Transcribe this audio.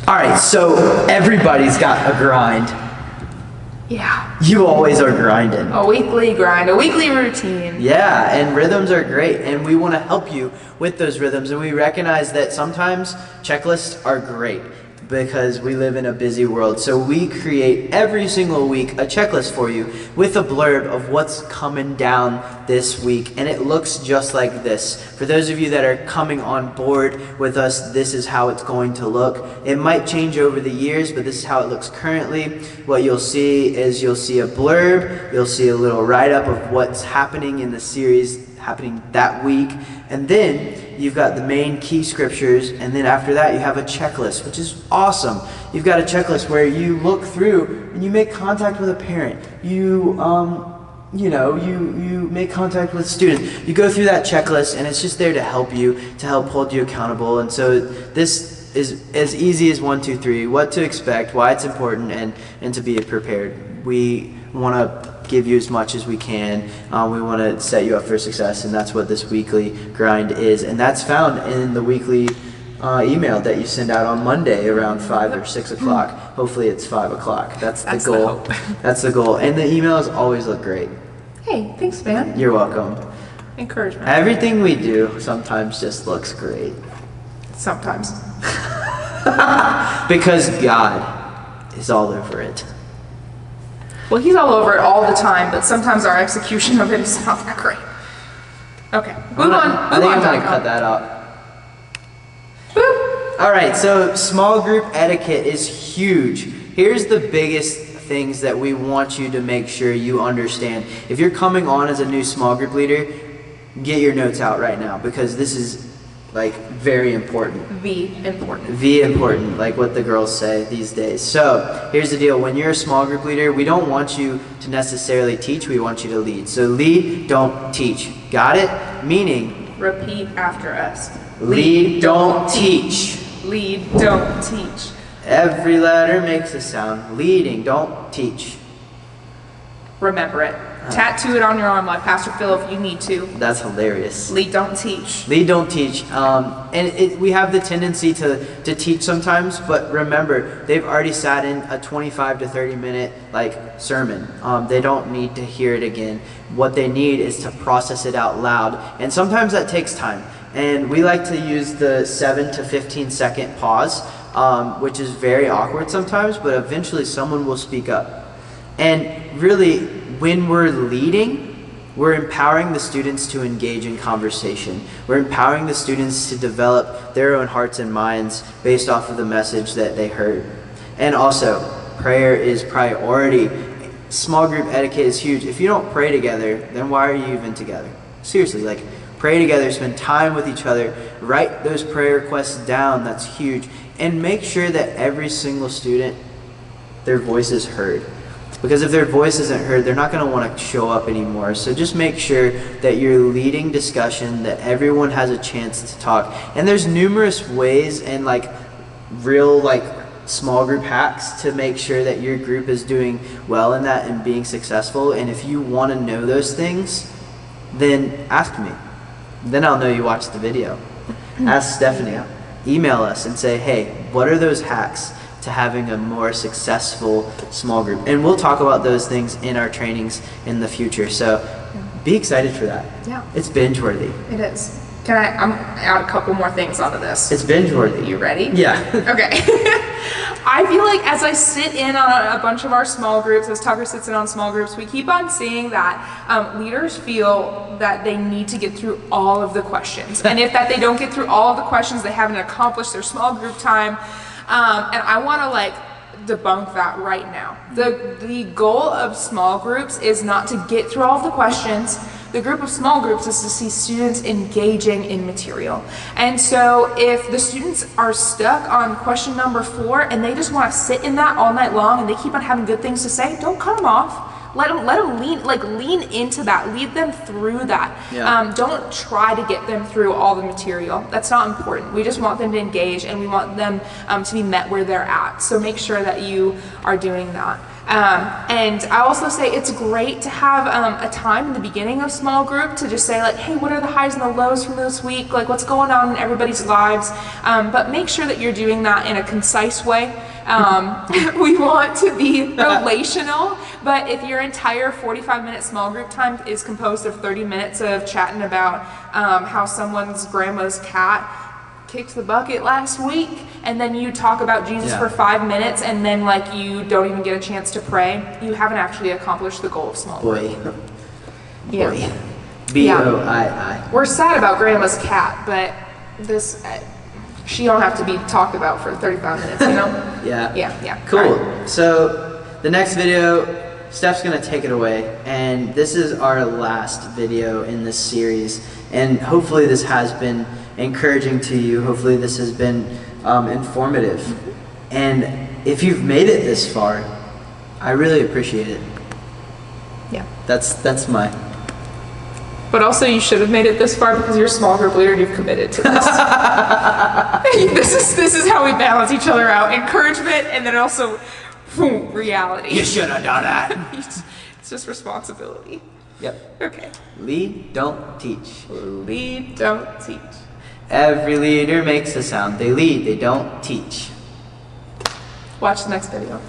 All right, so everybody's got a grind. Yeah. You always are grinding. A weekly grind, a weekly routine. Yeah, and rhythms are great, and we want to help you with those rhythms, and we recognize that sometimes checklists are great because we live in a busy world. So we create every single week a checklist for you with a blurb of what's coming down this week, and it looks just like this. For those of you that are coming on board with us, this is how it's going to look. It might change over the years, but this is how it looks currently. What you'll see is you'll see a blurb, you'll see a little write-up of what's happening in the series happening that week, and then you've got the main key scriptures, and then after that you have a checklist, which is awesome. You've got a checklist where you look through and you make contact with a parent. You make contact with students. You go through that checklist, and it's just there to help you, to help hold you accountable. And so this is as easy as 1, 2, 3, what to expect, why it's important, and to be prepared. We want to give you as much as we can. We want to set you up for success, and that's what this weekly grind is. And that's found in the weekly email that you send out on Monday around 5 or 6 o'clock. Hopefully it's 5 o'clock. That's the goal. That's the goal. And the emails always look great. Hey, thanks, man. You're welcome. Encouragement. Everything we do sometimes just looks great. Sometimes. Because God is all over it. Well, he's all over it all the time, but sometimes our execution of it is not that great. Okay, move on. I think I'm going to cut that out. Boop. All right, so small group etiquette is huge. Here's the biggest things that we want you to make sure you understand. If you're coming on as a new small group leader, get your notes out right now, because this is like very important. V important, like what the girls say these days. So here's the deal. When you're a small group leader, we don't want you to necessarily teach, we want you to lead. So lead, don't teach. Got it? Meaning, repeat after us. Lead, don't teach. Lead, don't teach. Every letter makes a sound. Leading, don't teach. Remember it. Tattoo it on your arm like Pastor Phil if you need to. That's hilarious. Lead, don't teach. Lead, don't teach. We have the tendency to teach sometimes, but remember, they've already sat in a 25 to 30 minute sermon. They don't need to hear it again. What they need is to process it out loud, and sometimes that takes time. And we like to use the 7 to 15 second pause, which is very awkward sometimes, but eventually someone will speak up. And really, when we're leading, we're empowering the students to engage in conversation. We're empowering the students to develop their own hearts and minds based off of the message that they heard. And also, prayer is priority. Small group etiquette is huge. If you don't pray together, then why are you even together? Seriously, pray together, spend time with each other, write those prayer requests down. That's huge. And make sure that every single student, their voice is heard. Because if their voice isn't heard, they're not going to want to show up anymore. So just make sure that you're leading discussion, that everyone has a chance to talk. And there's numerous ways and real small group hacks to make sure that your group is doing well in that and being successful. And if you want to know those things, then ask me. Then I'll know you watched the video. Ask Stephanie. Email us and say, hey, what are those hacks to having a more successful small group? And we'll talk about those things in our trainings in the future. So be excited for that. Yeah. It's binge worthy. It is. I'm add a couple more things onto this. It's binge worthy. You ready? Yeah. Okay. I feel like as I sit in on a bunch of our small groups, as Tucker sits in on small groups, we keep on seeing that leaders feel that they need to get through all of the questions. And if that they don't get through all of the questions, they haven't accomplished their small group time. And I want to debunk that right now. The goal of small groups is not to get through all of the questions. The group of small groups is to see students engaging in material. And so if the students are stuck on question number 4 and they just want to sit in that all night long and they keep on having good things to say, don't cut them off. Let them lean into that. Lead them through that. Yeah. Don't try to get them through all the material. That's not important. We just want them to engage, and we want them to be met where they're at. So make sure that you are doing that. And I also say it's great to have a time in the beginning of small group to just say like, hey, what are the highs and the lows from this week? Like what's going on in everybody's lives? But make sure that you're doing that in a concise way. We want to be relational, but if your entire 45-minute small group time is composed of 30 minutes of chatting about how someone's grandma's cat kicked the bucket last week, and then you talk about Jesus for 5 minutes, and then like you don't even get a chance to pray, you haven't actually accomplished the goal of small group. Boy. B-O-I-I. We're sad about grandma's cat, but this she don't have to be talked about for 35 minutes, you know? Yeah. Cool. Right. So the next video, Steph's gonna take it away, and this is our last video in this series, and hopefully this has been encouraging to you. Hopefully this has been informative. And if you've made it this far, I really appreciate it. Yeah. That's my... But also you should have made it this far because you're a small group leader and you've committed to this. This is how we balance each other out. Encouragement and then also reality. You should have done that. It's just responsibility. Yep. Okay. Lead, don't teach. Lead, don't teach. Every leader makes a sound. They lead, they don't teach. Watch the next video.